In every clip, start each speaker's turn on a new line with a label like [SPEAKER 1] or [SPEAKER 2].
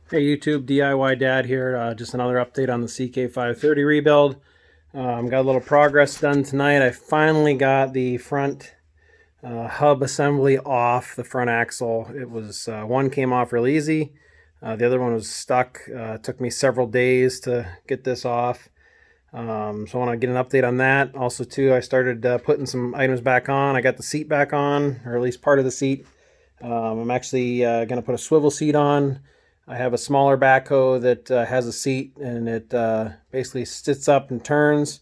[SPEAKER 1] Hey YouTube, DIY Dad here. Just another update on the CK530 rebuild. Got a little progress done tonight. I finally got the front hub assembly off the front axle. It was one came off real easy. The other one was stuck. It took me several days to get this off. So I want to get an update on that. Also, too, I started putting some items back on. I got the seat back on, or at least part of the seat. I'm actually going to put a swivel seat on. I have a smaller backhoe that has a seat, and it basically sits up and turns,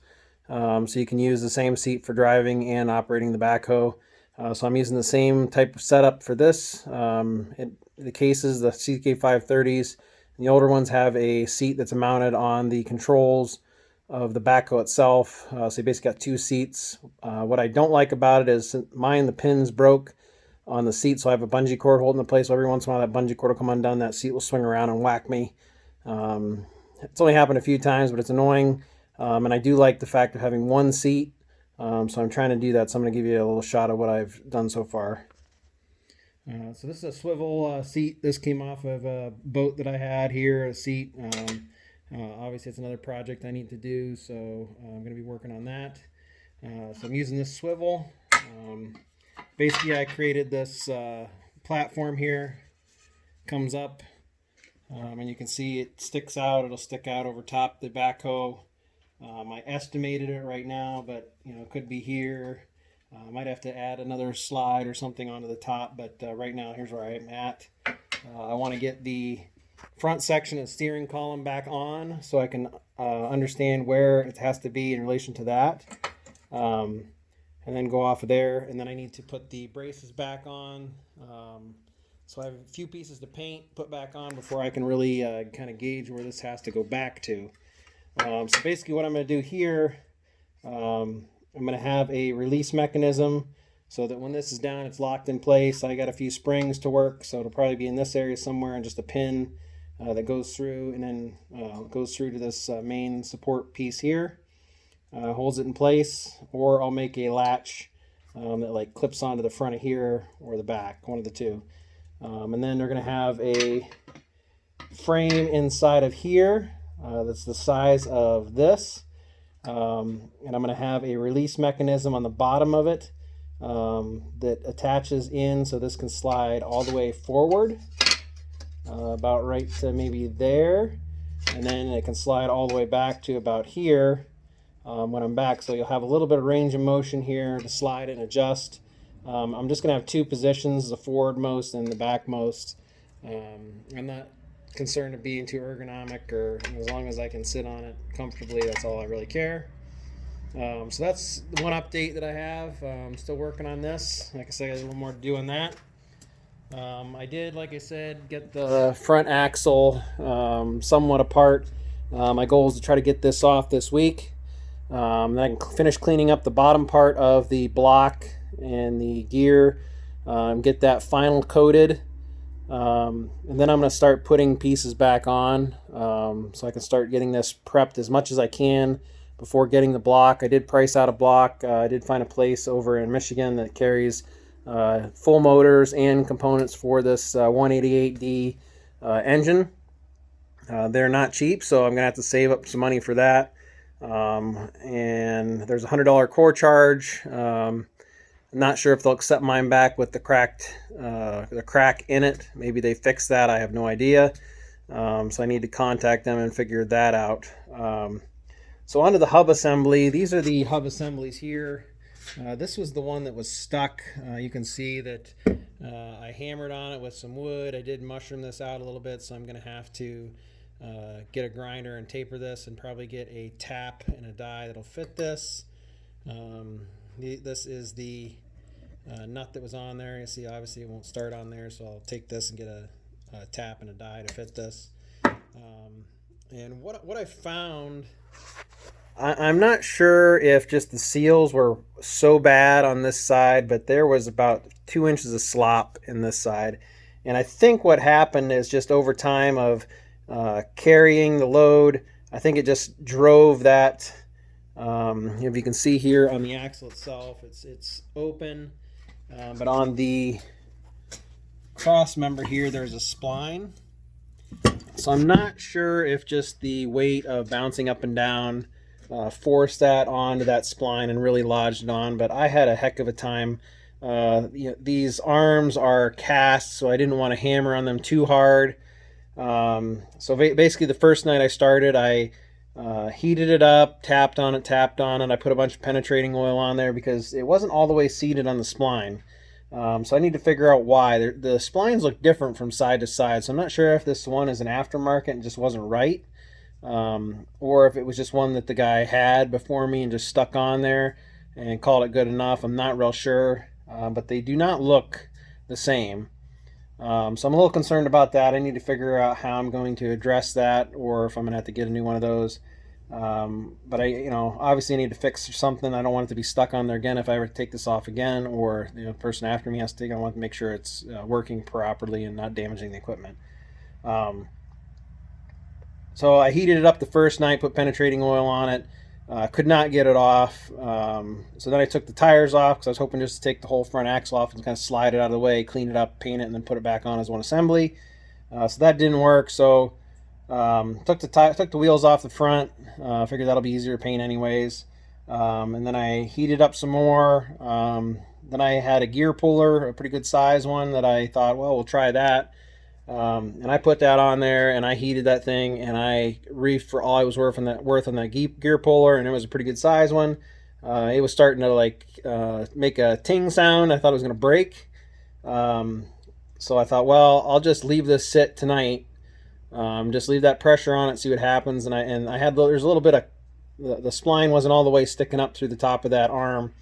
[SPEAKER 1] so you can use the same seat for driving and operating the backhoe. So I'm using the same type of setup for this. The cases, the CK530s, the older ones have a seat that's mounted on the controls of the backhoe itself. So you basically got two seats. What I don't like about it is mine, the pins broke on the seat, so I have a bungee cord holding the place. So every once in a while that bungee cord will come undone, that seat will swing around and whack me. It's only happened a few times, but it's annoying. And I do like the fact of having one seat, so I'm trying to do that. So I'm going to give you a little shot of what I've done so far. So this is a swivel seat. This came off of a boat that I had here, a seat. Obviously it's another project I need to do, so I'm going to be working on that. So I'm using this swivel. Basically, I created this platform here, comes up, and you can see it sticks out. It'll stick out over top the backhoe. I estimated it right now, but it could be here. I might have to add another slide or something onto the top, but right now here's where I'm at. I want to get the front section of the steering column back on so I can understand where it has to be in relation to that. And then go off of there, and then I need to put the braces back on. So I have a few pieces to paint, put back on before I can really kind of gauge where this has to go back to. So basically what I'm going to do here, I'm going to have a release mechanism so that when this is down, it's locked in place. I got a few springs to work, so it'll probably be in this area somewhere, and just a pin that goes through, and then goes through to this main support piece here. Holds it in place, or I'll make a latch that like clips onto the front of here or the back, one of the two. And then they're going to have a frame inside of here that's the size of this. And I'm going to have a release mechanism on the bottom of it that attaches in, so this can slide all the way forward, about right to maybe there. And then it can slide all the way back to about here. When I'm back, so you'll have a little bit of range of motion here to slide and adjust. I'm just going to have two positions, the forward most and the back most. I'm not concerned of being too ergonomic, or as long as I can sit on it comfortably, that's all I really care. So that's the one update that I have. I'm still working on this. Like I said, there's a little more to do on that. I did, like I said, get the front axle somewhat apart. My goal is to try to get this off this week. Then I can finish cleaning up the bottom part of the block and the gear, get that final coated, and then I'm going to start putting pieces back on, so I can start getting this prepped as much as I can before getting the block. I did price out a block. I did find a place over in Michigan that carries full motors and components for this 188D engine. They're not cheap, so I'm going to have to save up some money for that. And there's a $100 core charge. I'm not sure if they'll accept mine back with the crack in it. Maybe they fixed that. I have no idea. So I need to contact them and figure that out. So onto the hub assembly. These are the hub assemblies here. This was the one that was stuck. You can see that I hammered on it with some wood. I did mushroom this out a little bit, so I'm going to have to get a grinder and taper this, and probably get a tap and a die that'll fit this. This is the nut that was on there. You see, obviously it won't start on there, so I'll take this and get a tap and a die to fit this. And what I found, I'm not sure if just the seals were so bad on this side, but there was about 2 inches of slop in this side. And I think what happened is just over time of carrying the load, I think it just drove that. If you can see here on the axle itself, it's open, but on the cross member here there's a spline, So I'm not sure if just the weight of bouncing up and down forced that onto that spline and really lodged it on, but I had a heck of a time. These arms are cast, so I didn't want to hammer on them too hard. So basically, the first night I started, I heated it up, tapped on it. I put a bunch of penetrating oil on there because it wasn't all the way seated on the spline. So I need to figure out why. The splines look different from side to side, so I'm not sure if this one is an aftermarket and just wasn't right, or if it was just one that the guy had before me and just stuck on there and called it good enough. I'm not real sure, but they do not look the same. So I'm a little concerned about that. I need to figure out how I'm going to address that, or if I'm going to have to get a new one of those. But obviously I need to fix something. I don't want it to be stuck on there again if I ever take this off again, or the person after me has to take it. I want to make sure it's working properly and not damaging the equipment. So I heated it up the first night, put penetrating oil on it. Could not get it off. So then I took the tires off because I was hoping just to take the whole front axle off and kind of slide it out of the way, clean it up, paint it, and then put it back on as one assembly. So that didn't work. So took the wheels off the front. Figured that'll be easier to paint anyways. And then I heated up some more. Then I had a gear puller, a pretty good size one that I thought, well, we'll try that. And I put that on there and I heated that thing and I reefed for all I was worth on that gear puller, and it was a pretty good size one. It was starting to make a ting sound. I thought it was going to break. So I thought, well, I'll just leave this sit tonight. Just leave that pressure on it, see what happens. And I had there's a little bit of the spline wasn't all the way sticking up through the top of that arm.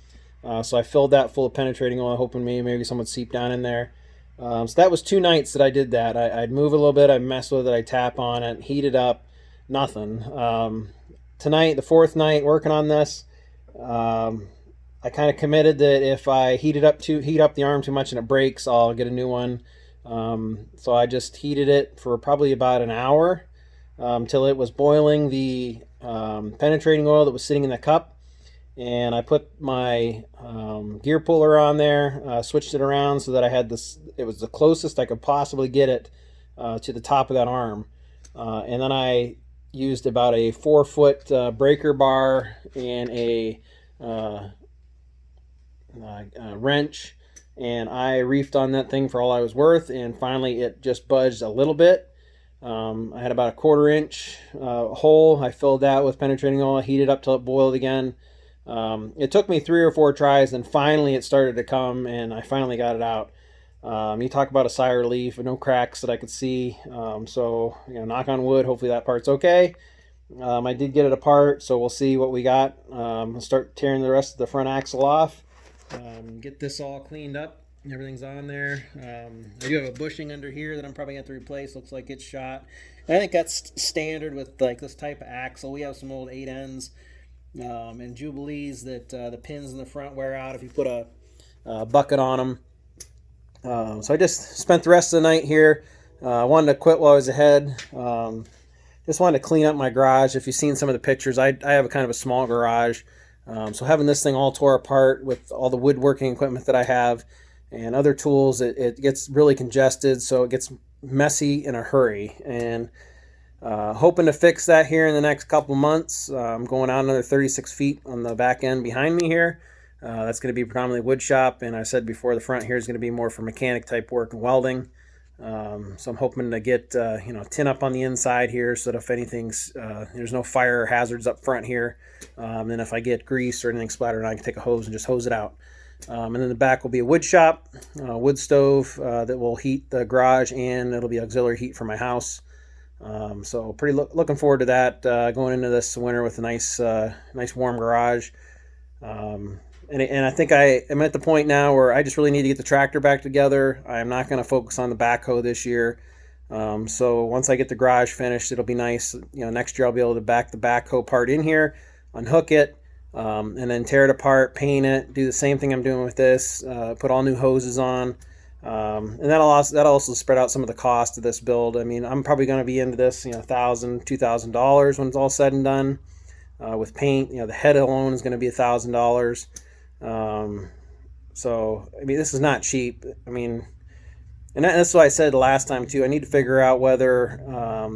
[SPEAKER 1] So I filled that full of penetrating oil, hoping maybe some would seep down in there. So that was 2 nights that I did that. I'd move a little bit, I'd mess with it, I'd tap on it, heat it up, nothing. Tonight, the 4th night working on this, I kind of committed that if I heat up the arm too much and it breaks, I'll get a new one. So I just heated it for probably about an hour till it was boiling the penetrating oil that was sitting in the cup. And I put my gear puller on there, switched it around so that I had this. It was the closest I could possibly get it to the top of that arm. And then I used about a 4-foot breaker bar and a wrench, and I reefed on that thing for all I was worth. And finally, it just budged a little bit. I had about a 1/4 inch hole. I filled that with penetrating oil, heated up till it boiled again. It took me 3 or 4 tries, and finally it started to come, and I finally got it out. You talk about a sigh of relief, and no cracks that I could see. So knock on wood, hopefully that part's okay. I did get it apart, so we'll see what we got. I'll start tearing the rest of the front axle off. Get this all cleaned up. Everything's on there. I do have a bushing under here that I'm probably going to have to replace. Looks like it's shot. I think that's standard with this type of axle. We have some old 8Ns. And Jubilees that the pins in the front wear out if you put a bucket on them. So I just spent the rest of the night here. Wanted to quit while I was ahead. Just wanted to clean up my garage. If you've seen some of the pictures, I have a kind of a small garage. So having this thing all tore apart with all the woodworking equipment that I have and other tools, it gets really congested, so it gets messy in a hurry. And hoping to fix that here in the next couple months. I'm going out another 36 feet on the back end behind me here. That's going to be predominantly wood shop, and I said before, the front here is going to be more for mechanic type work and welding. So I'm hoping to get tin up on the inside here, so that if anything's there's no fire or hazards up front here. And if I get grease or anything splattered, I can take a hose and just hose it out. And then the back will be a wood shop, wood stove that will heat the garage, and it'll be auxiliary heat for my house. So pretty looking forward to that, going into this winter with a nice warm garage. And I think I am at the point now where I just really need to get the tractor back together. I'm not going to focus on the backhoe this year. So once I get the garage finished, it'll be nice. Next year I'll be able to back the backhoe part in here, unhook it, and then tear it apart, paint it, do the same thing I'm doing with this, put all new hoses on. And that'll also spread out some of the cost of this build. I mean, I'm probably going to be into this, $1,000, $2,000 when it's all said and done. With paint, the head alone is going to be $1,000. So I mean, this is not cheap. I mean, And that's what I said last time too. I need to figure out whether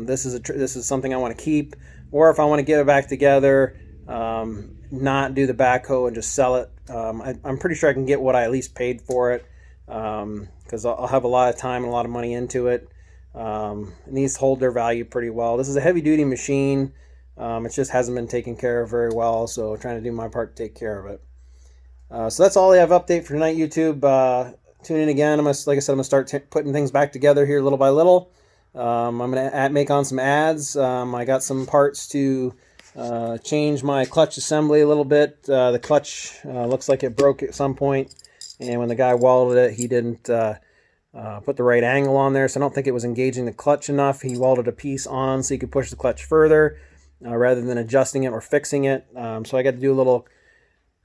[SPEAKER 1] this is something I want to keep, or if I want to get it back together, not do the backhoe and just sell it. I'm pretty sure I can get what I at least paid for it, because I'll have a lot of time and a lot of money into it. And these hold their value pretty well. This is a heavy duty machine. It just hasn't been taken care of very well, so I'm trying to do my part to take care of it. So that's all I have update for tonight, YouTube. Tune in again. Like I said, I'm gonna start putting things back together here little by little. I'm gonna make on some ads. I got some parts to change my clutch assembly a little bit. The clutch looks like it broke at some point, and when the guy welded it, he didn't put the right angle on there, so I don't think it was engaging the clutch enough. He welded a piece on so he could push the clutch further rather than adjusting it or fixing it. So I got to do a little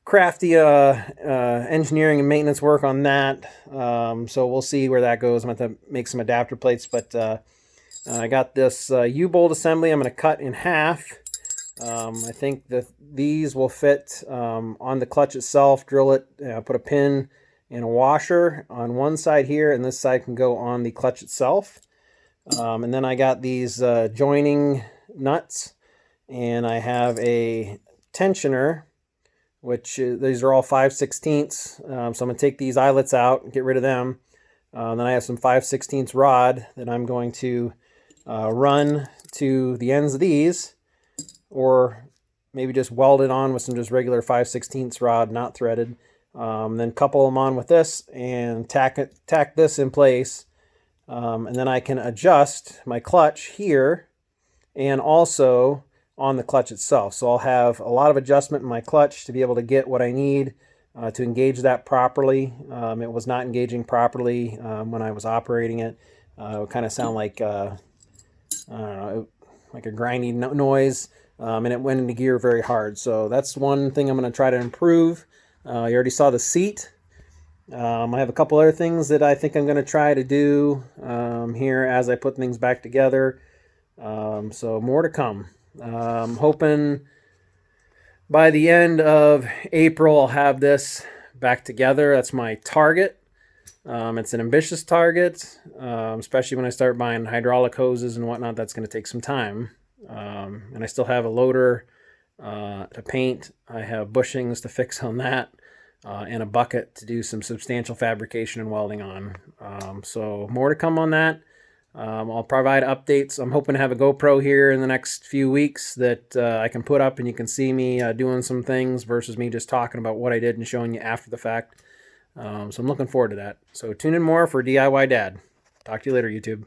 [SPEAKER 1] crafty engineering and maintenance work on that. So we'll see where that goes. I'm going to have to make some adapter plates, but I got this U-bolt assembly I'm going to cut in half. I think that these will fit on the clutch itself. Drill it, put a pin and a washer on one side here, and this side can go on the clutch itself. And then I got these joining nuts, and I have a tensioner, which these are all 5/16. So I'm going to take these eyelets out and get rid of them. Then I have some 5/16 rod that I'm going to run to the ends of these, or maybe just weld it on with some just regular 5/16 rod, not threaded. Then couple them on with this and tack this in place. And then I can adjust my clutch here and also on the clutch itself. So I'll have a lot of adjustment in my clutch to be able to get what I need to engage that properly. It was not engaging properly when I was operating it. It would kind of sound like, I don't know, like a grindy noise, and it went into gear very hard. So that's one thing I'm going to try to improve. You already saw the seat. I have a couple other things that I think I'm going to try to do here as I put things back together. So more to come. Hoping by the end of April I'll have this back together. That's my target. It's an ambitious target, especially when I start buying hydraulic hoses and whatnot. That's going to take some time. And I still have a loader to paint. I have bushings to fix on that, and a bucket to do some substantial fabrication and welding on. So more to come on that. I'll provide updates. I'm hoping to have a GoPro here in the next few weeks that I can put up and you can see me doing some things versus me just talking about what I did and showing you after the fact. So I'm looking forward to that. So tune in more for DIY Dad. Talk to you later, YouTube.